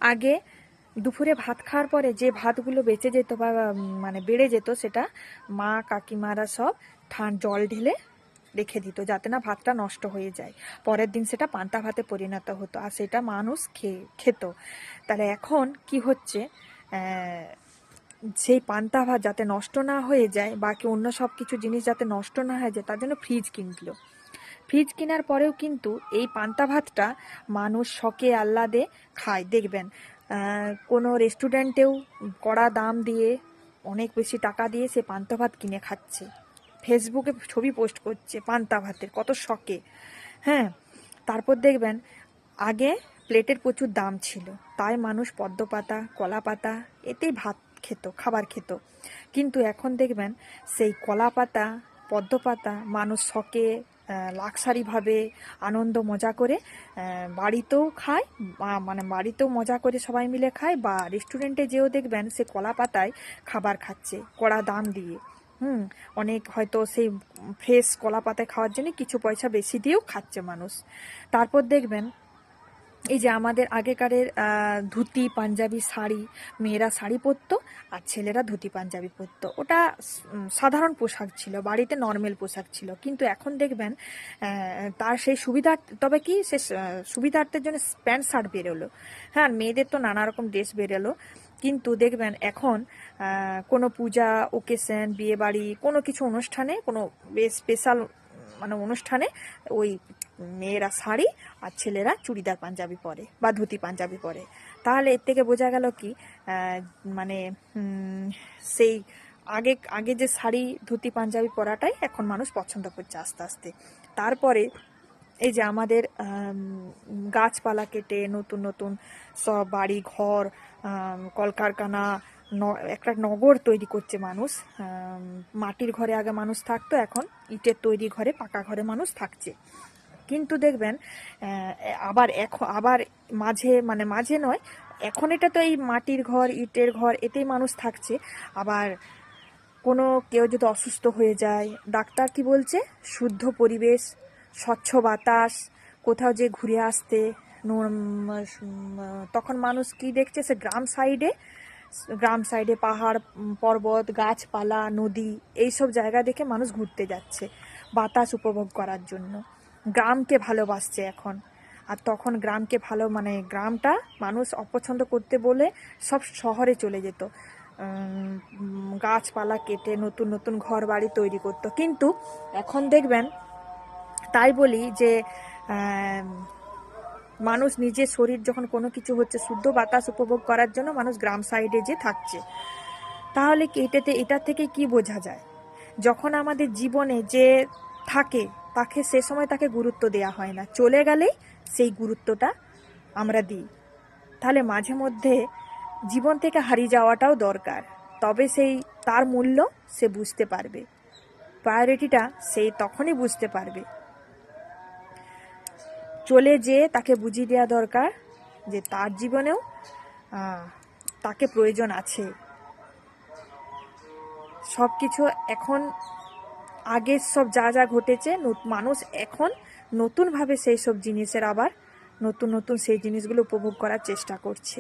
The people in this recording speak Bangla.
আগে দুপুরে ভাত খাওয়ার পরে যে ভাতগুলো বেঁচে যেত বা মানে বেড়ে যেত, সেটা মা কাকিমারা সব জল ঢেলে রেখে দিত যাতে না ভাতটা নষ্ট হয়ে যায়। পরের দিন সেটা পান্তা ভাতে পরিণত হতো আর সেটা মানুষ খেত। তাহলে এখন কি হচ্ছে, সেই পান্তা ভাত যাতে নষ্ট না হয়ে যায়, বাকি অন্য সব কিছু জিনিস যাতে নষ্ট না হয়ে যায়, তার জন্য ফ্রিজ কিনলো। ফ্রিজ কেনার পরেও কিন্তু এই পান্তা ভাতটা মানুষ শখে আহ্লাদে খায়। দেখবেন কোনো রেস্টুরেন্টেও কড়া দাম দিয়ে, অনেক বেশি টাকা দিয়ে সে পান্তা ভাত কিনে খাচ্ছে, ফেসবুকে ছবি পোস্ট করছে পান্তা ভাতের, কত শখে। হ্যাঁ, তারপর দেখবেন আগে প্লেটের প্রচুর দাম ছিল, তাই মানুষ পদ্ম পাতা কলা পাতা এতেই ভাত খেত, খাবার খেত। কিন্তু এখন দেখবেন সেই কলা পাতা পদ্ম পাতা মানুষ শখে লাক্সারিভাবে আনন্দ মজা করে বাড়িতেও খায়, মানে বাড়িতেও মজা করে সবাই মিলে খায়, বা রেস্টুরেন্টে যেও দেখবেন সে কলা পাতায় খাবার খাচ্ছে কড়া দাম দিয়ে। অনেক হয়তো সেই ফ্রেশ কলা পাতায় খাওয়ার জন্য কিছু পয়সা বেশি দিয়েও খাচ্ছে মানুষ। তারপর দেখবেন এই যে আমাদের আগেকারের ধুতি পাঞ্জাবি শাড়ি, মেয়েরা শাড়ি পরতো আর ছেলেরা ধুতি পাঞ্জাবি পরতো, ওটা সাধারণ পোশাক ছিল, বাড়িতে নর্মাল পোশাক ছিল। কিন্তু এখন দেখবেন তার সেই সুবিধা, তবে কি সে সুবিধার্থের জন্য প্যান্ট শার্ট বেরোলো। হ্যাঁ, মেয়েদের তো নানা রকম ড্রেস বেরোলো, কিন্তু দেখবেন এখন কোনো পূজা ওকেশন বিয়ে বাড়ি কোনো কিছু অনুষ্ঠানে, কোনো স্পেশাল মানে অনুষ্ঠানে ওই মেয়েরা শাড়ি আর ছেলেরা চুড়িদার পাঞ্জাবি পরে বা ধুতি পাঞ্জাবি পরে। তাহলে এর থেকে বোঝা গেল কি, মানে সেই আগে আগে যে শাড়ি ধুতি পাঞ্জাবি পরাটাই এখন মানুষ পছন্দ করছে আস্তে আস্তে। তারপরে এই যে আমাদের গাছপালা কেটে নতুন নতুন সব বাড়ি ঘর, কলকারখানা, একটা নগর তৈরি করছে মানুষ। মাটির ঘরে আগে মানুষ থাকতো, এখন ইটের তৈরি ঘরে পাকা ঘরে মানুষ থাকছে। কিন্তু দেখবেন আবার মাঝে নয়, এখন এটা তো এই মাটির ঘর ইটের ঘর এতেই মানুষ থাকছে। আবার কোনো কেউ যদি অসুস্থ হয়ে যায়, ডাক্তার কি বলছে, শুদ্ধ পরিবেশ, স্বচ্ছ বাতাস, কোথাও যে ঘুরে আসতে, তখন মানুষ কি দেখছে, সে গ্রাম সাইডে পাহাড় পর্বত গাছপালা নদী এইসব জায়গা দেখে মানুষ ঘুরতে যাচ্ছে বাতাস উপভোগ করার জন্য, গ্রামকে ভালোবাসছে এখন। আর তখন গ্রামকে গ্রামটা মানুষ অপছন্দ করতে বলে সব শহরে চলে যেত, গাছপালা কেটে নতুন নতুন ঘর বাড়ি তৈরি করতো। কিন্তু এখন দেখবেন, তাই বলি যে মানুষ নিজের শরীর যখন কোনো কিছু হচ্ছে, শুদ্ধ বাতাস উপভোগ করার জন্য মানুষ গ্রাম সাইডে যে থাকছে। তাহলে কি এটা থেকে কি বোঝা যায়, যখন আমাদের জীবনে যে থাকে তাকে সে সময় তাকে গুরুত্ব দেওয়া হয় না, চলে গেলেই সেই গুরুত্বটা আমরা দিই। তাহলে মাঝে মধ্যে জীবন থেকে হারিয়ে যাওয়াটাও দরকার, তবে সেই তার মূল্য সে বুঝতে পারবে, প্রায়োরিটিটা সেই তখনই বুঝতে পারবে। চলে যেয়ে তাকে বুঝিয়ে দেওয়া দরকার যে তার জীবনেও তাকে প্রয়োজন আছে। সব কিছু এখন আগের সব যা যা ঘটেছে, মানুষ এখন নতুনভাবে সেই সব জিনিসের আবার নতুন নতুন সেই জিনিসগুলো উপভোগ করার চেষ্টা করছে।